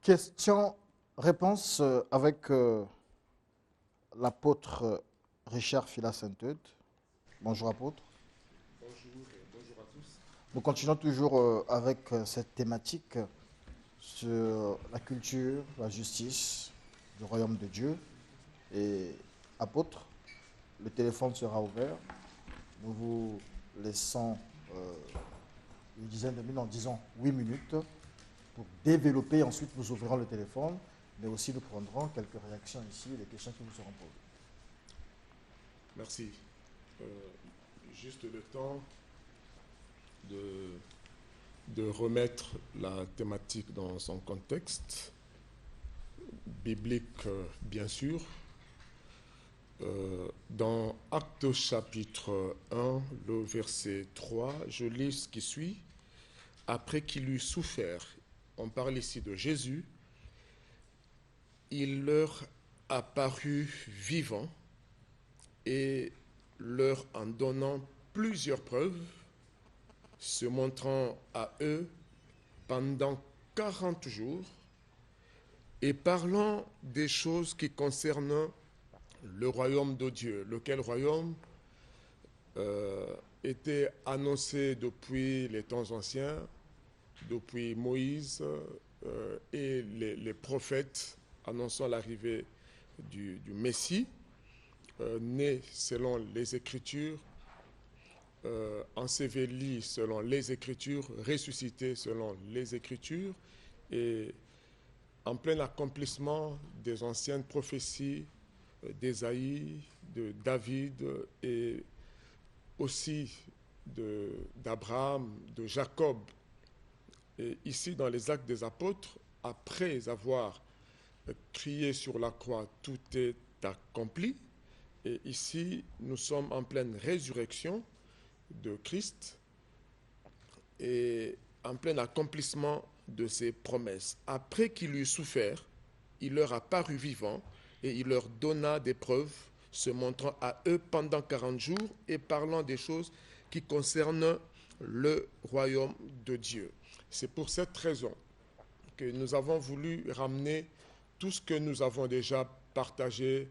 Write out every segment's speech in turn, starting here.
Question-réponse avec l'apôtre Richard Fila-Sainte-Eude. Bonjour apôtre. Bonjour et bonjour à tous. Nous continuons toujours avec cette thématique sur la culture, la justice du royaume de Dieu. Et apôtre, le téléphone sera ouvert. Nous vous laissons une dizaine de minutes, en disant 8 minutes, pour développer. Ensuite, nous ouvrirons le téléphone, mais aussi nous prendrons quelques réactions ici et les questions qui vous seront posées. Merci. Juste le temps de remettre la thématique dans son contexte biblique, bien sûr. Dans Actes chapitre 1, le verset 3, je lis ce qui suit. Après qu'il eut souffert, on parle ici de Jésus, il leur apparut vivant et leur en donnant plusieurs preuves, se montrant à eux pendant 40 jours et parlant des choses qui concernent le royaume de Dieu, lequel royaume était annoncé depuis les temps anciens, depuis Moïse et les prophètes annonçant l'arrivée du Messie, né selon les Écritures, enseveli selon les Écritures, ressuscité selon les Écritures, et en plein accomplissement des anciennes prophéties d'Ésaïe, de David et aussi d'Abraham, de Jacob. Et ici, dans les Actes des Apôtres, après avoir crié sur la croix, tout est accompli. Et ici, nous sommes en pleine résurrection de Christ et en plein accomplissement de ses promesses. Après qu'il eut souffert, il leur apparut vivant et il leur donna des preuves, se montrant à eux pendant 40 jours et parlant des choses qui concernent le royaume de Dieu. C'est pour cette raison que nous avons voulu ramener tout ce que nous avons déjà partagé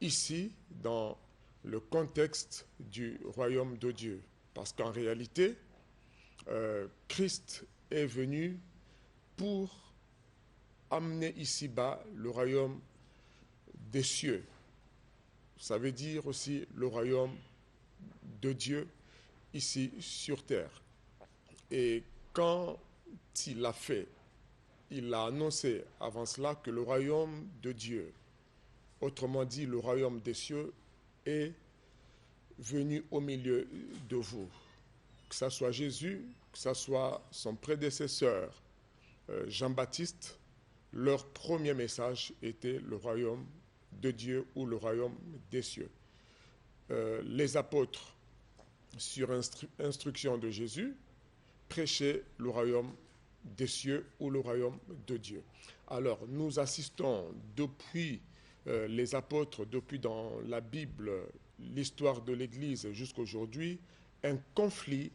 ici dans le contexte du royaume de Dieu. Parce qu'en réalité, Christ est venu pour amener ici-bas le royaume des cieux. Ça veut dire aussi le royaume de Dieu ici sur terre. Et quand il l'a fait, il a annoncé avant cela que le royaume de Dieu, autrement dit le royaume des cieux, est venu au milieu de vous. Que ce soit Jésus, que ce soit son prédécesseur Jean-Baptiste, leur premier message était le royaume de Dieu ou le royaume des cieux. Les apôtres, sur instruction de Jésus, prêchaient le royaume des cieux ou le royaume de Dieu. Alors, nous assistons depuis les apôtres, depuis dans la Bible, l'histoire de l'Église jusqu'à aujourd'hui, un conflit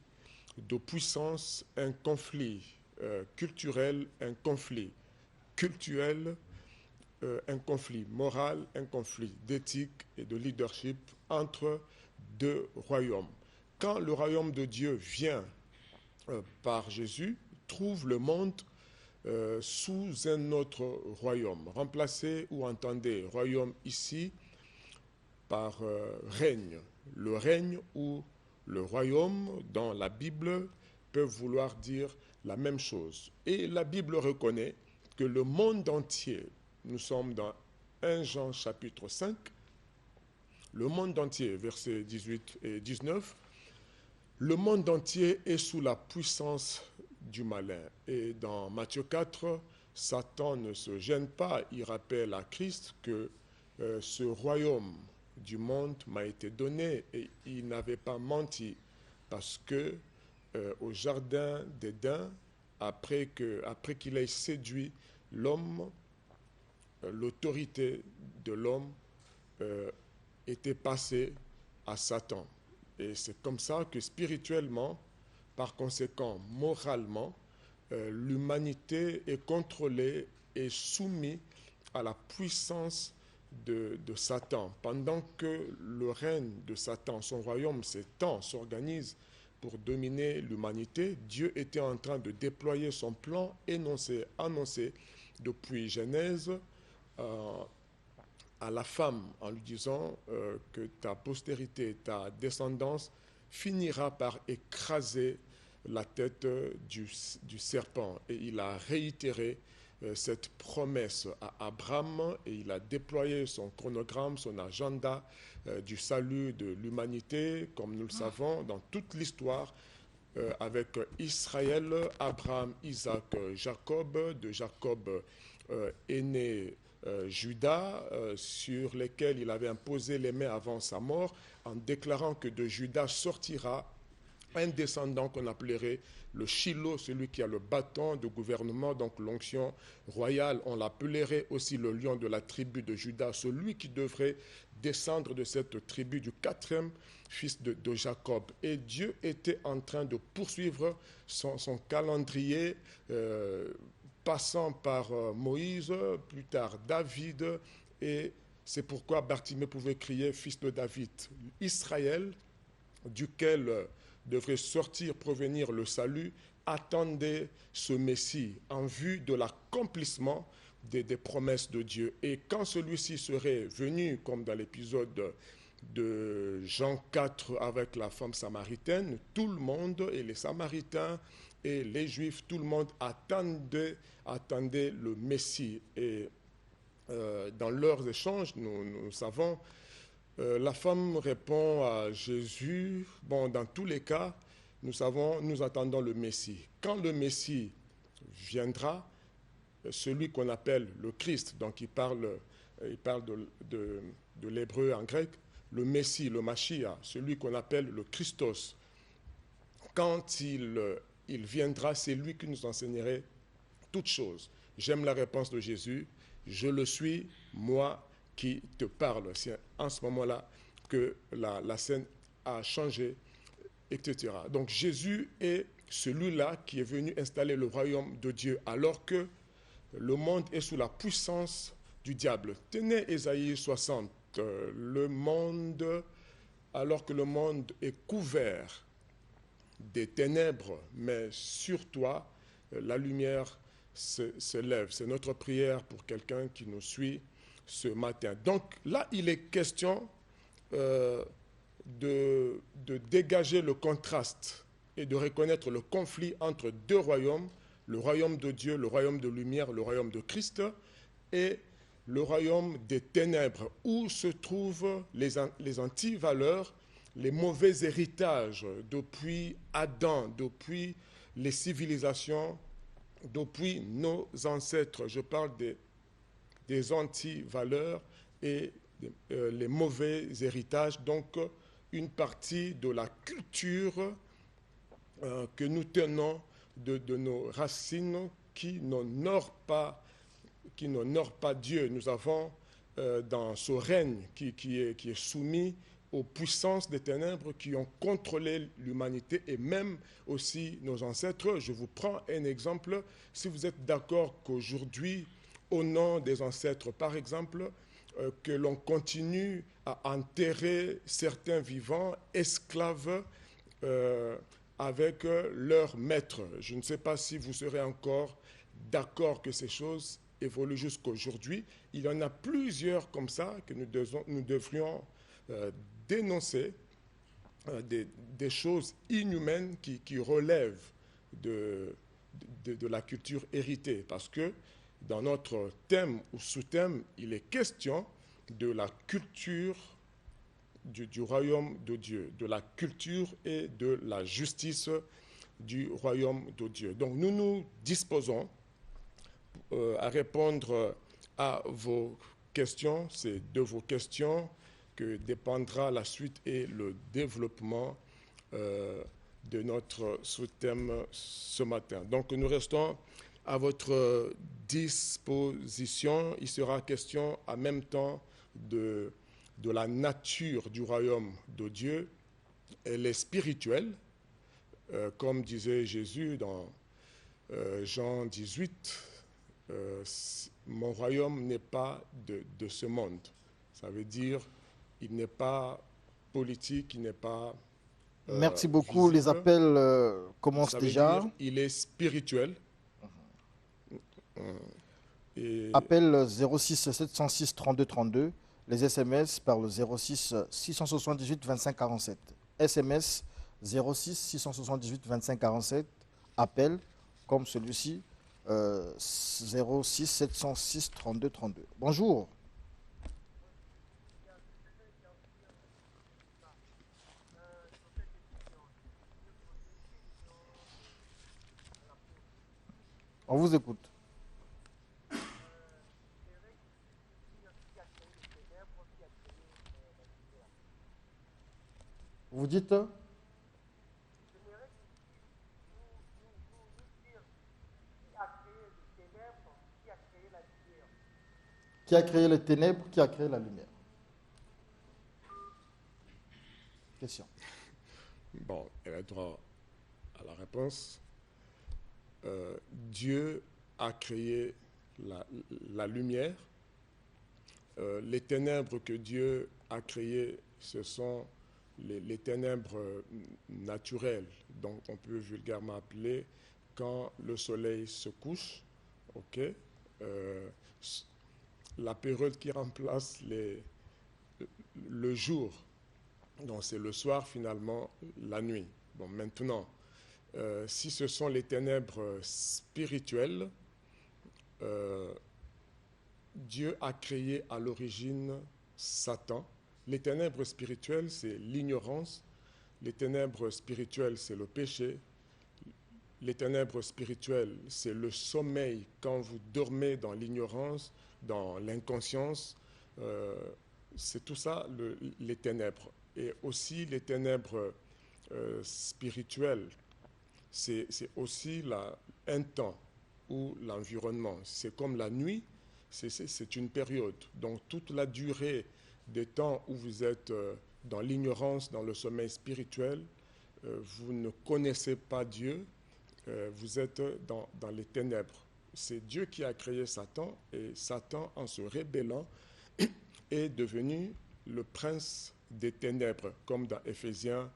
de puissance, un conflit culturel, un conflit cultuel, un conflit moral, un conflit d'éthique et de leadership entre deux royaumes. Quand le royaume de Dieu vient par Jésus, trouve le monde sous un autre royaume, remplacé ou entendez royaume ici par règne. Le règne ou le royaume dans la Bible peuvent vouloir dire la même chose. Et la Bible reconnaît que le monde entier, nous sommes dans 1 Jean chapitre 5, le monde entier, versets 18 et 19, le monde entier est sous la puissance du malin. Et dans Matthieu 4, Satan ne se gêne pas, il rappelle à Christ que ce royaume du monde m'a été donné et il n'avait pas menti parce que au jardin d'Éden, après qu'il ait séduit l'homme, l'autorité de l'homme était passée à Satan. Et c'est comme ça que spirituellement, par conséquent, moralement, l'humanité est contrôlée et soumise à la puissance de Satan. Pendant que le règne de Satan, son royaume s'étend, s'organise pour dominer l'humanité, Dieu était en train de déployer son plan annoncé depuis Genèse à la femme en lui disant que ta postérité, ta descendance finira par écraser la tête du serpent. Et il a réitéré cette promesse à Abraham et il a déployé son chronogramme, son agenda du salut de l'humanité, comme nous le savons, dans toute l'histoire, avec Israël, Abraham, Isaac, Jacob. De Jacob est né Judas, sur lesquels il avait imposé les mains avant sa mort, en déclarant que de Judas sortira un descendant qu'on appellerait le Shiloh, celui qui a le bâton de gouvernement, donc l'onction royale. On l'appellerait aussi le lion de la tribu de Judas, celui qui devrait descendre de cette tribu du quatrième fils de Jacob. Et Dieu était en train de poursuivre son calendrier, passant par Moïse, plus tard David, et c'est pourquoi Bartimée pouvait crier « Fils de David ». Israël, duquel devrait sortir, provenir le salut, attendait ce Messie en vue de l'accomplissement des promesses de Dieu. Et quand celui-ci serait venu, comme dans l'épisode de Jean 4 avec la femme samaritaine, tout le monde, et les Samaritains et les Juifs, tout le monde attendait le Messie. Et dans leurs échanges, nous savons, la femme répond à Jésus, bon, dans tous les cas, nous attendons le Messie. Quand le Messie viendra, celui qu'on appelle le Christ, donc il parle de l'hébreu en grec, le Messie, le Mashiach, celui qu'on appelle le Christos, quand il viendra, c'est lui qui nous enseignerait toutes choses. J'aime la réponse de Jésus, je le suis, moi qui te parle. C'est en ce moment-là que la scène a changé, etc. Donc Jésus est celui-là qui est venu installer le royaume de Dieu alors que le monde est sous la puissance du diable. Tenez Ésaïe 60, alors que le monde est couvert des ténèbres, mais sur toi, la lumière se lève. C'est notre prière pour quelqu'un qui nous suit ce matin. Donc là, il est question de dégager le contraste et de reconnaître le conflit entre deux royaumes, le royaume de Dieu, le royaume de lumière, le royaume de Christ, et le royaume des ténèbres, où se trouvent les antivaleurs, les mauvais héritages depuis Adam, depuis les civilisations, depuis nos ancêtres. Je parle des antivaleurs et les mauvais héritages, donc une partie de la culture que nous tenons de nos racines qui n'honorent pas Dieu. Nous avons dans ce règne qui est soumis aux puissances des ténèbres qui ont contrôlé l'humanité et même aussi nos ancêtres. Je vous prends un exemple. Si vous êtes d'accord qu'aujourd'hui, au nom des ancêtres, par exemple, que l'on continue à enterrer certains vivants esclaves avec leur maître. Je ne sais pas si vous serez encore d'accord que ces choses évoluent jusqu'à aujourd'hui. Il y en a plusieurs comme ça que nous devrions dénoncer, des choses inhumaines qui relèvent de la culture héritée. Parce que dans notre thème ou sous-thème, il est question de la culture du royaume de Dieu, de la culture et de la justice du royaume de Dieu. Donc nous nous disposons à répondre à vos questions. C'est de vos questions que dépendra la suite et le développement de notre sous-thème ce matin. Donc nous restons à votre disposition. Il sera question en même temps de la nature du royaume de Dieu. Elle est spirituelle, comme disait Jésus dans Jean 18, mon royaume n'est pas de ce monde. Ça veut dire, il n'est pas politique, il n'est pas Merci beaucoup. visible. Les appels commencent Ça veut déjà. dire, il est spirituel. Et Appel 06 706 32 32. Les SMS par le 06 678 25 47. SMS 06 678 25 47. Appel comme celui-ci 06 706 32 32. Bonjour. On vous écoute. Vous dites qui a créé les ténèbres, qui a créé la lumière? Question. bon, elle a droit à la réponse. Dieu a créé la lumière. Les ténèbres que Dieu a créées, ce sont les ténèbres naturelles, donc on peut vulgairement appeler quand le soleil se couche, la période qui remplace le jour, donc c'est le soir finalement, la nuit. Bon, maintenant, si ce sont les ténèbres spirituelles, Dieu a créé à l'origine Satan. Les ténèbres spirituelles, c'est l'ignorance. Les ténèbres spirituelles, c'est le péché. Les ténèbres spirituelles, c'est le sommeil quand vous dormez dans l'ignorance, dans l'inconscience. C'est tout ça, les ténèbres. Et aussi les ténèbres spirituelles, c'est aussi un temps ou l'environnement. C'est comme la nuit, c'est une période. Donc toute la durée des temps où vous êtes dans l'ignorance, dans le sommeil spirituel, vous ne connaissez pas Dieu, vous êtes dans les ténèbres. C'est Dieu qui a créé Satan, et Satan, en se rébellant, est devenu le prince des ténèbres, comme dans Éphésiens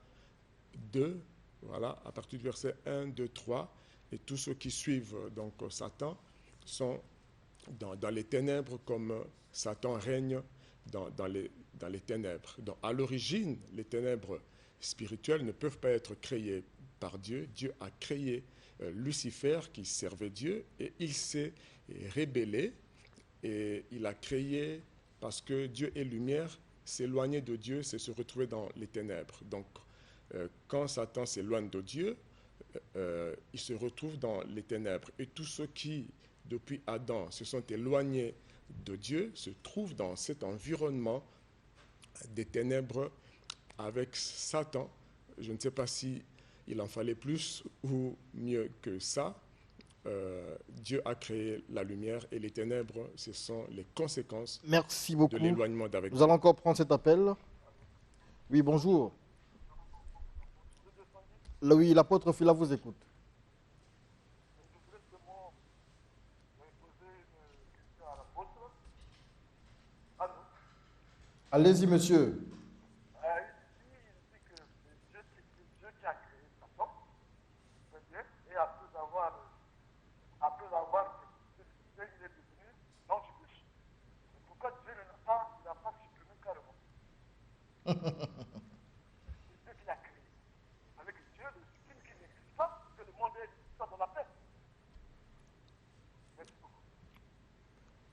2, voilà, à partir du verset 1, 2, 3, et tous ceux qui suivent donc Satan sont dans les ténèbres, comme Satan règne dans les ténèbres. Donc à l'origine, les ténèbres spirituelles ne peuvent pas être créées par Dieu. Dieu a créé Lucifer qui servait Dieu, et il s'est rébellé, et il a créé, parce que Dieu est lumière, s'éloigner de Dieu, c'est se retrouver dans les ténèbres. Donc quand Satan s'éloigne de Dieu, il se retrouve dans les ténèbres. Et tous ceux qui, depuis Adam, se sont éloignés de Dieu, se trouvent dans cet environnement des ténèbres avec Satan. Je ne sais pas si il en fallait plus ou mieux que ça. Dieu a créé la lumière, et les ténèbres, ce sont les conséquences Merci beaucoup. de l'éloignement d'avec Nous Dieu. allons encore prendre cet appel. Oui, bonjour. Oui, l'apôtre Phila vous écoute. Allez-y, monsieur.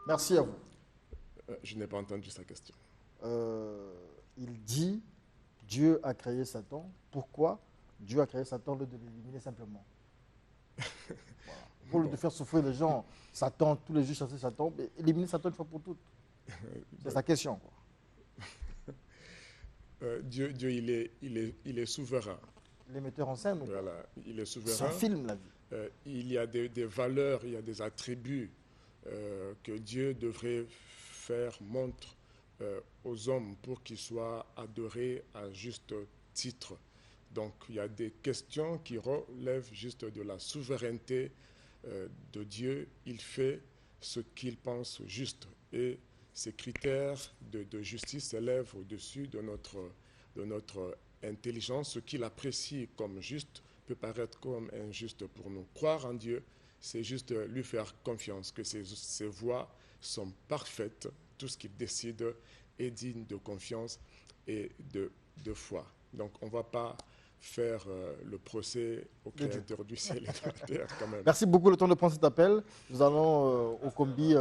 Merci à vous. Je n'ai pas entendu sa question. Il dit, Dieu a créé Satan. Pourquoi Dieu a créé Satan au lieu de l'éliminer simplement? Voilà. Au lieu de faire souffrir les gens, Satan, tous les jours chasser Satan, mais éliminer Satan une fois pour toutes. C'est sa question, quoi. Dieu il est souverain. Les metteurs en scène, Voilà, il est son souverain. film, la vie. Il y a des valeurs, il y a des attributs que Dieu devrait faire montre aux hommes pour qu'ils soient adorés à juste titre. Donc il y a des questions qui relèvent juste de la souveraineté de Dieu. Il fait ce qu'il pense juste et ces critères de justice s'élèvent au-dessus de notre intelligence. Ce qu'il apprécie comme juste peut paraître comme injuste pour nous. Croire en Dieu, c'est juste lui faire confiance, que ses voies sont parfaites. Tout ce qu'il décide est digne de confiance et de foi. Donc on ne va pas faire le procès au Créateur du ciel et de la terre quand même. Merci beaucoup, le temps de prendre cet appel. Nous allons au combi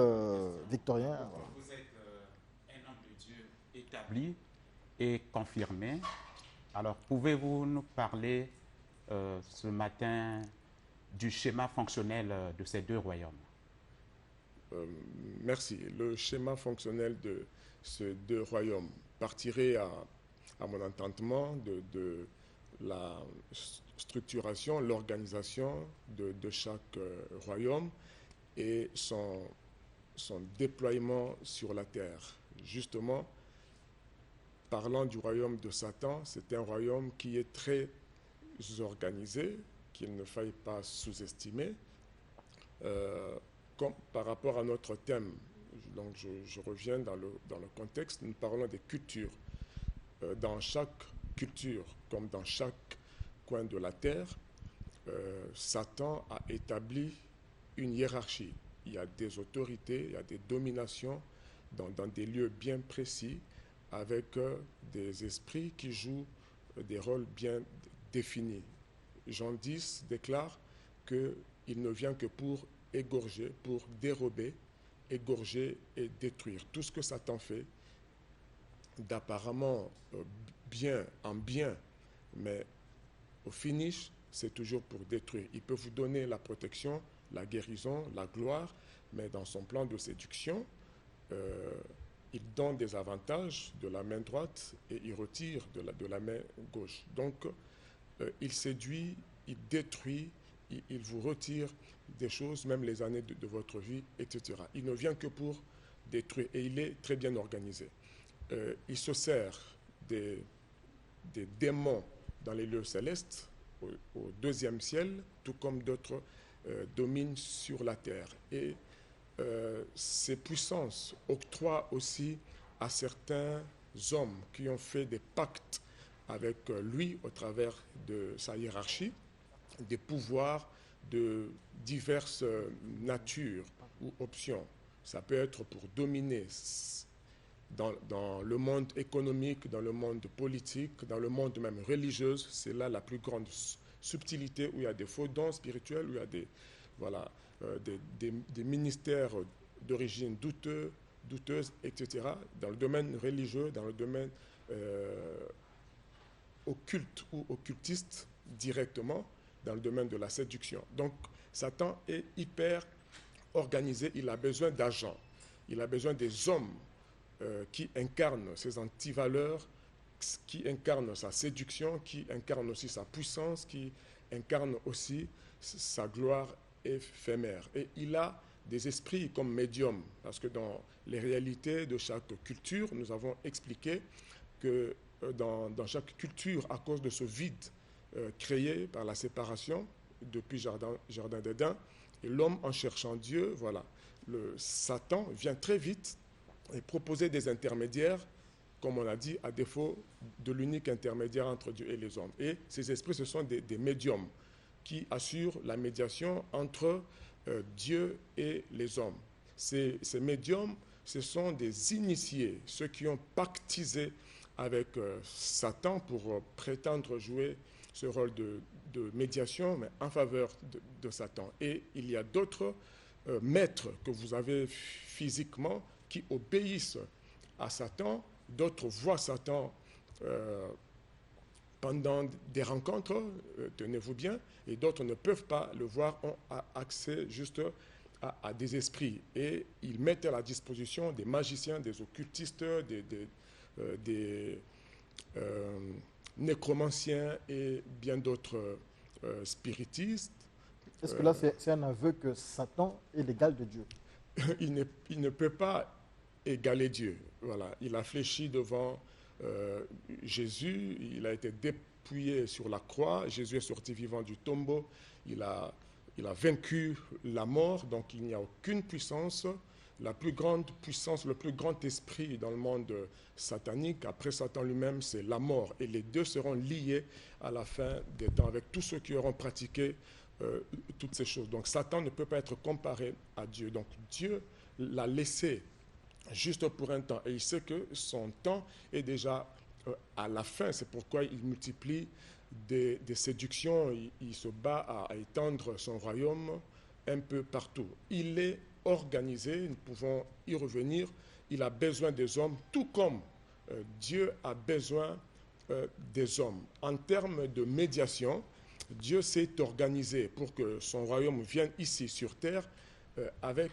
victorien. Vous êtes un homme de Dieu établi et confirmé. Alors, pouvez-vous nous parler ce matin du schéma fonctionnel de ces deux royaumes? Merci. Le schéma fonctionnel de ces deux royaumes partirait à mon entendement de la structuration, l'organisation de chaque royaume et son déploiement sur la terre. Justement, parlant du royaume de Satan, c'est un royaume qui est très organisé, qu'il ne faille pas sous-estimer. Par rapport à notre thème, donc je reviens dans le contexte, nous parlons des cultures. Dans chaque culture, comme dans chaque coin de la terre, Satan a établi une hiérarchie. Il y a des autorités, il y a des dominations dans des lieux bien précis, avec des esprits qui jouent des rôles bien définis. Jean 10 déclare qu'il ne vient que pour égorger, pour dérober, égorger et détruire. Tout ce que Satan fait, d'apparemment bien en bien, mais au finish, c'est toujours pour détruire. Il peut vous donner la protection, la guérison, la gloire, mais dans son plan de séduction, il donne des avantages de la main droite et il retire de la main gauche. Donc, il séduit, il détruit, il vous retire des choses, même les années de votre vie, etc. Il ne vient que pour détruire et il est très bien organisé. Il se sert des démons dans les lieux célestes, au deuxième ciel, tout comme d'autres dominent sur la terre. Et ces puissances octroient aussi à certains hommes qui ont fait des pactes avec lui au travers de sa hiérarchie, des pouvoirs de diverses natures ou options. Ça peut être pour dominer dans le monde économique, dans le monde politique, dans le monde même religieux. C'est là la plus grande subtilité, où il y a des faux dons spirituels, où il y a des ministères d'origine douteuse, etc. Dans le domaine religieux, dans le domaine occulte ou occultiste directement, dans le domaine de la séduction. Donc, Satan est hyper organisé, il a besoin d'agents, il a besoin des hommes qui incarnent ses antivaleurs, qui incarnent sa séduction, qui incarnent aussi sa puissance, qui incarnent aussi sa gloire éphémère. Et il a des esprits comme médiums, parce que dans les réalités de chaque culture, nous avons expliqué que dans chaque culture, à cause de ce vide créé par la séparation depuis Jardin d'Éden, et l'homme en cherchant Dieu, voilà, le Satan vient très vite et proposer des intermédiaires, comme on a dit, à défaut de l'unique intermédiaire entre Dieu et les hommes. Et ces esprits, ce sont des médiums qui assurent la médiation entre Dieu et les hommes. Ces médiums, ce sont des initiés, ceux qui ont pactisé avec Satan pour prétendre jouer ce rôle de médiation, mais en faveur de Satan. Et il y a d'autres maîtres que vous avez physiquement qui obéissent à Satan, d'autres voient Satan pendant des rencontres, tenez-vous bien, et d'autres ne peuvent pas le voir, ont accès juste à des esprits. Et ils mettent à la disposition des magiciens, des occultistes, des nécromanciens et bien d'autres spiritistes. Est-ce que là, c'est un aveu que Satan est l'égal de Dieu? Il ne peut pas égaler Dieu. Voilà. Il a fléchi devant Jésus, il a été dépouillé sur la croix, Jésus est sorti vivant du tombeau, il a vaincu la mort, donc il n'y a aucune puissance. La plus grande puissance, le plus grand esprit dans le monde satanique, après Satan lui-même, c'est la mort. Et les deux seront liés à la fin des temps, avec tous ceux qui auront pratiqué toutes ces choses. Donc Satan ne peut pas être comparé à Dieu. Donc Dieu l'a laissé juste pour un temps. Et il sait que son temps est déjà à la fin. C'est pourquoi il multiplie des séductions. Il se bat à étendre son royaume un peu partout. Il est organisé, nous pouvons y revenir. Il a besoin des hommes, tout comme Dieu a besoin des hommes. En termes de médiation, Dieu s'est organisé pour que son royaume vienne ici sur terre avec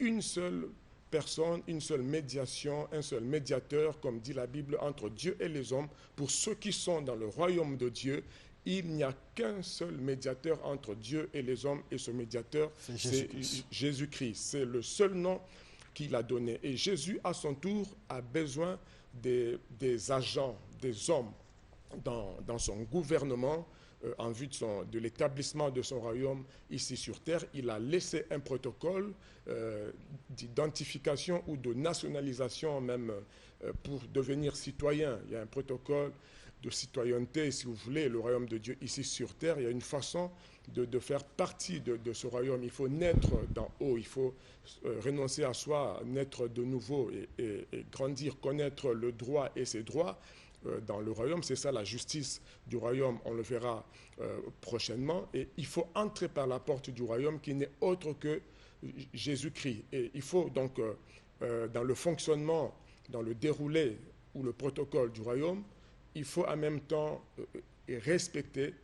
une seule personne, une seule médiation, un seul médiateur, comme dit la Bible, entre Dieu et les hommes. Pour ceux qui sont dans le royaume de Dieu, il n'y a qu'un seul médiateur entre Dieu et les hommes, et ce médiateur, c'est Jésus-Christ. C'est le seul nom qu'il a donné. Et Jésus, à son tour, a besoin des agents, des hommes dans son gouvernement, en vue de l'établissement de son royaume ici sur terre. Il a laissé un protocole d'identification ou de nationalisation même pour devenir citoyen. Il y a un protocole de citoyenneté, si vous voulez, le royaume de Dieu ici sur terre. Il y a une façon de faire partie de ce royaume. Il faut naître d'en haut, il faut renoncer à soi, naître de nouveau et grandir, connaître le droit et ses droits dans le royaume. C'est ça la justice du royaume, on le verra prochainement. Et il faut entrer par la porte du royaume qui n'est autre que Jésus-Christ. Et il faut donc, dans le fonctionnement, dans le déroulé ou le protocole du royaume, il faut en même temps respecter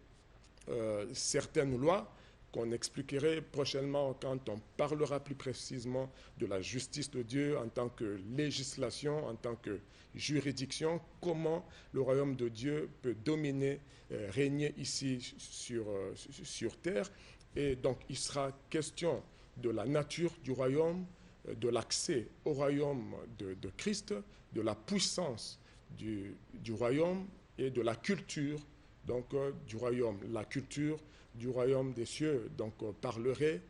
certaines lois qu'on expliquerait prochainement quand on parlera plus précisément de la justice de Dieu en tant que législation, en tant que juridiction, comment le royaume de Dieu peut dominer, régner ici sur terre. Et donc il sera question de la nature du royaume, de l'accès au royaume de Christ, de la puissance du royaume et de la culture donc, du royaume. La culture du royaume des cieux donc parlerait,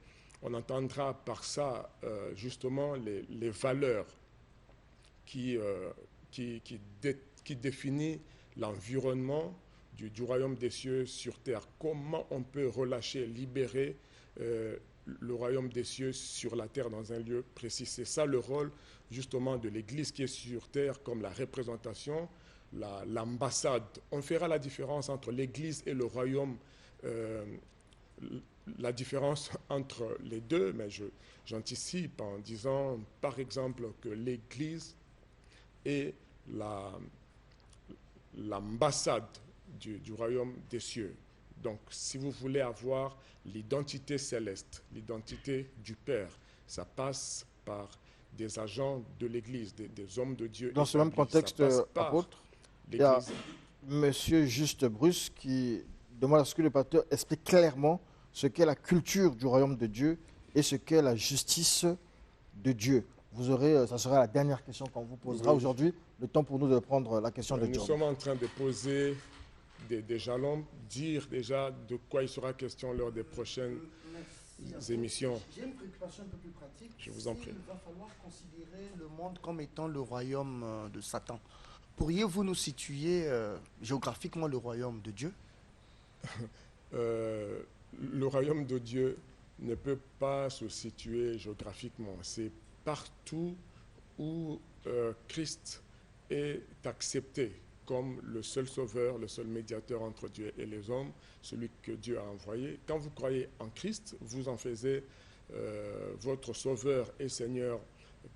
on entendra par ça justement les valeurs qui définit l'environnement du royaume des cieux sur terre. Comment on peut relâcher, libérer le royaume des cieux sur la terre dans un lieu précis. C'est ça le rôle justement de l'Église qui est sur terre comme la représentation, l'ambassade. On fera la différence entre l'Église et le royaume, la différence entre les deux, mais j'anticipe en disant par exemple que l'Église est l'ambassade du royaume des cieux. Donc, si vous voulez avoir l'identité céleste, l'identité du Père, ça passe par des agents de l'Église, des hommes de Dieu. Dans ce même contexte, apôtre, il y a Monsieur Juste Bruce qui demande à ce que le pasteur explique clairement ce qu'est la culture du royaume de Dieu et ce qu'est la justice de Dieu. Vous aurez, ça sera la dernière question qu'on vous posera aujourd'hui. Le temps pour nous de prendre la question de John. Nous sommes en train de poser des jalons, dire déjà de quoi il sera question lors des prochaines émissions. J'ai une préoccupation un peu plus pratique. Je vous en prie. Il va falloir considérer le monde comme étant le royaume de Satan. Pourriez-vous nous situer géographiquement le royaume de Dieu? Le royaume de Dieu ne peut pas se situer géographiquement. C'est partout où Christ est accepté comme le seul sauveur, le seul médiateur entre Dieu et les hommes, celui que Dieu a envoyé. Quand vous croyez en Christ, vous en faisiez votre sauveur et Seigneur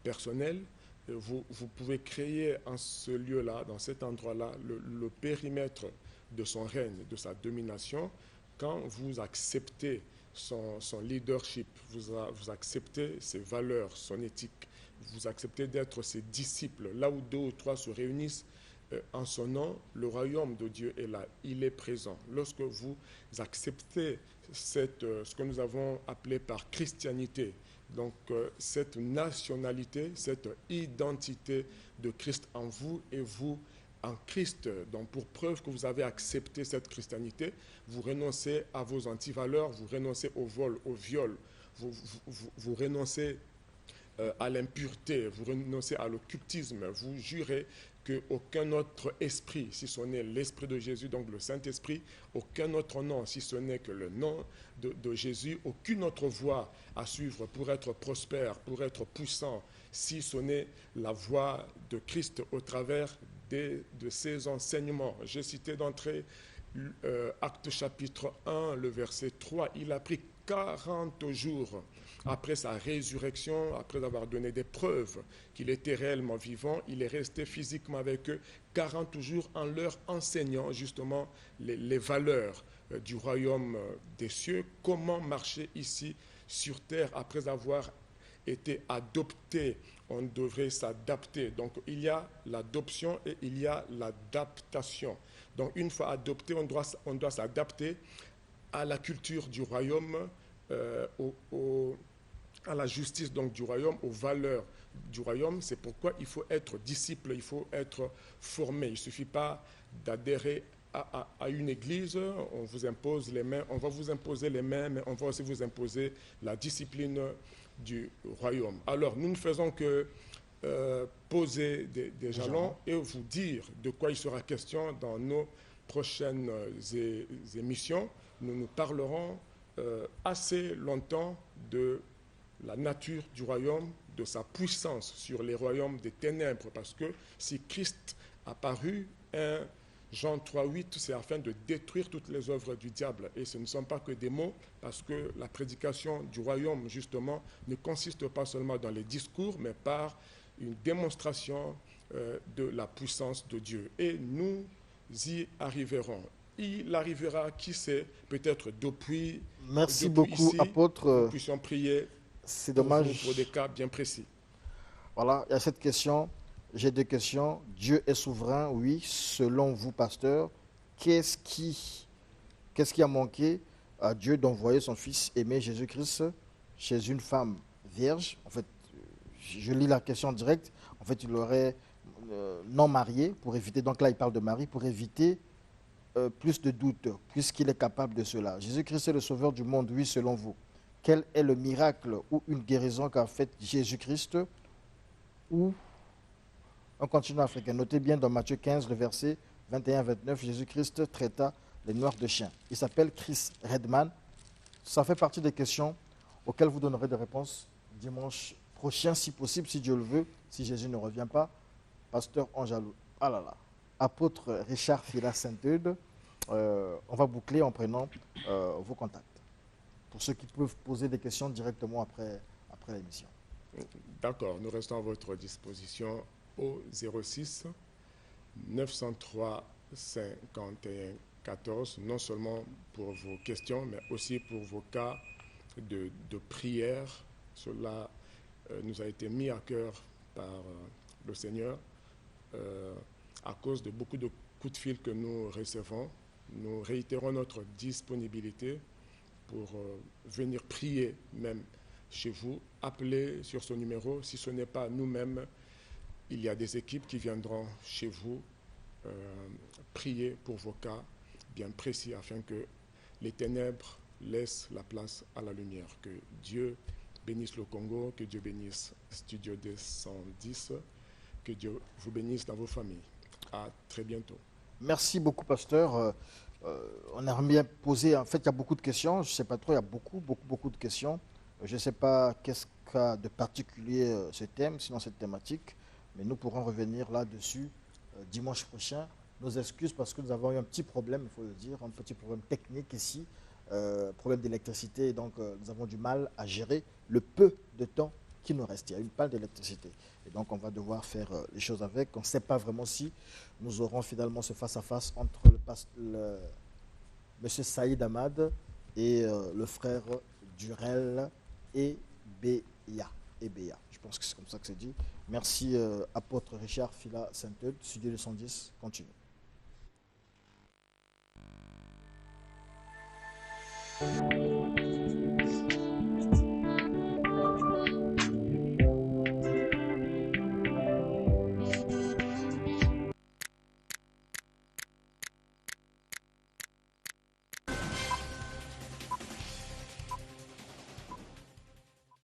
personnel. Vous pouvez créer en ce lieu-là, dans cet endroit-là, le périmètre de son règne, de sa domination, quand vous acceptez son leadership, vous acceptez ses valeurs, son éthique, vous acceptez d'être ses disciples. Là où deux ou trois se réunissent en son nom, le royaume de Dieu est là, il est présent. Lorsque vous acceptez ce que nous avons appelé par christianité, donc cette nationalité, cette identité de Christ en vous et vous en Christ, donc pour preuve que vous avez accepté cette christianité, vous renoncez à vos antivaleurs, vous renoncez au vol, au viol, vous renoncez à l'impureté, vous renoncez à l'occultisme, vous jurez qu'aucun autre esprit, si ce n'est l'Esprit de Jésus, donc le Saint-Esprit, aucun autre nom, si ce n'est que le nom de Jésus, aucune autre voie à suivre pour être prospère, pour être puissant, si ce n'est la voie de Christ au travers de ses enseignements. J'ai cité d'entrée Actes chapitre 1, le verset 3, il a pris 40 jours après sa résurrection, après avoir donné des preuves qu'il était réellement vivant, il est resté physiquement avec eux 40 jours en leur enseignant justement les valeurs du royaume des cieux, comment marcher ici sur terre après avoir été adopté. On devrait s'adapter. Donc il y a l'adoption et il y a l'adaptation. Donc une fois adopté, on doit s'adapter à la culture du royaume, à la justice donc du royaume, aux valeurs du royaume. C'est pourquoi il faut être disciple, il faut être formé. Il ne suffit pas d'adhérer à une église, on vous impose les mains, on va vous imposer les mains, mais on va aussi vous imposer la discipline du royaume. Alors, nous ne faisons que poser des jalons et vous dire de quoi il sera question dans nos prochaines émissions. Nous parlerons assez longtemps de la nature du royaume, de sa puissance sur les royaumes des ténèbres, parce que si Christ a paru, Jean 3,8, c'est afin de détruire toutes les œuvres du diable. Et ce ne sont pas que des mots, parce que la prédication du royaume, justement, ne consiste pas seulement dans les discours, mais par une démonstration de la puissance de Dieu. Et nous y arriverons. Il arrivera, qui sait, peut-être depuis beaucoup, ici, apôtre. Nous puissions prier c'est dommage. Pour des cas bien précis. Voilà, il y a cette question. J'ai deux questions. Dieu est souverain, oui. Selon vous, pasteur, qu'est-ce qui a manqué à Dieu d'envoyer son Fils aimé Jésus-Christ chez une femme vierge? En fait, je lis la question directe. En fait, il aurait non marié, pour éviter, donc là il parle de Marie, pour éviter plus de doutes, puisqu'il est capable de cela. Jésus-Christ est le sauveur du monde, oui, selon vous. Quel est le miracle ou une guérison qu'a fait Jésus-Christ? Ou on continue africain. Notez bien dans Matthieu 15, le verset 21-29, Jésus-Christ traita les noirs de chiens. Il s'appelle Chris Redman. Ça fait partie des questions auxquelles vous donnerez des réponses dimanche prochain, si possible, si Dieu le veut, si Jésus ne revient pas. Pasteur Anjalou. Ah là là. Apôtre Richard Fila Saint-Eude. On va boucler en prenant vos contacts. Pour ceux qui peuvent poser des questions directement après l'émission. D'accord, nous restons à votre disposition au 06 903 51 14, non seulement pour vos questions, mais aussi pour vos cas de prière. Cela nous a été mis à cœur par le Seigneur à cause de beaucoup de coups de fil que nous recevons. Nous réitérons notre disponibilité pour venir prier même chez vous. Appelez sur ce numéro. Si ce n'est pas nous-mêmes, il y a des équipes qui viendront chez vous prier pour vos cas bien précis afin que les ténèbres laissent la place à la lumière. Que Dieu bénisse le Congo, que Dieu bénisse Studio 210, que Dieu vous bénisse dans vos familles. À très bientôt. Merci beaucoup, pasteur. On a bien posé, en fait, il y a beaucoup de questions. Je ne sais pas trop, il y a beaucoup de questions. Je ne sais pas qu'est-ce qu'a de particulier ce thème, sinon cette thématique, mais nous pourrons revenir là-dessus dimanche prochain. Nos excuses parce que nous avons eu un petit problème, il faut le dire, un petit problème technique ici, problème d'électricité, et donc nous avons du mal à gérer le peu de temps qui nous reste. Il y a une panne d'électricité, et donc on va devoir faire les choses avec. On ne sait pas vraiment si nous aurons finalement ce face-à-face entre le M. Saïd Ahmad et le frère Durel et Béa. Béa. Je pense que c'est comme ça que c'est dit. Merci, apôtre Richard Fila Saint-Eudes, studio 210, continue.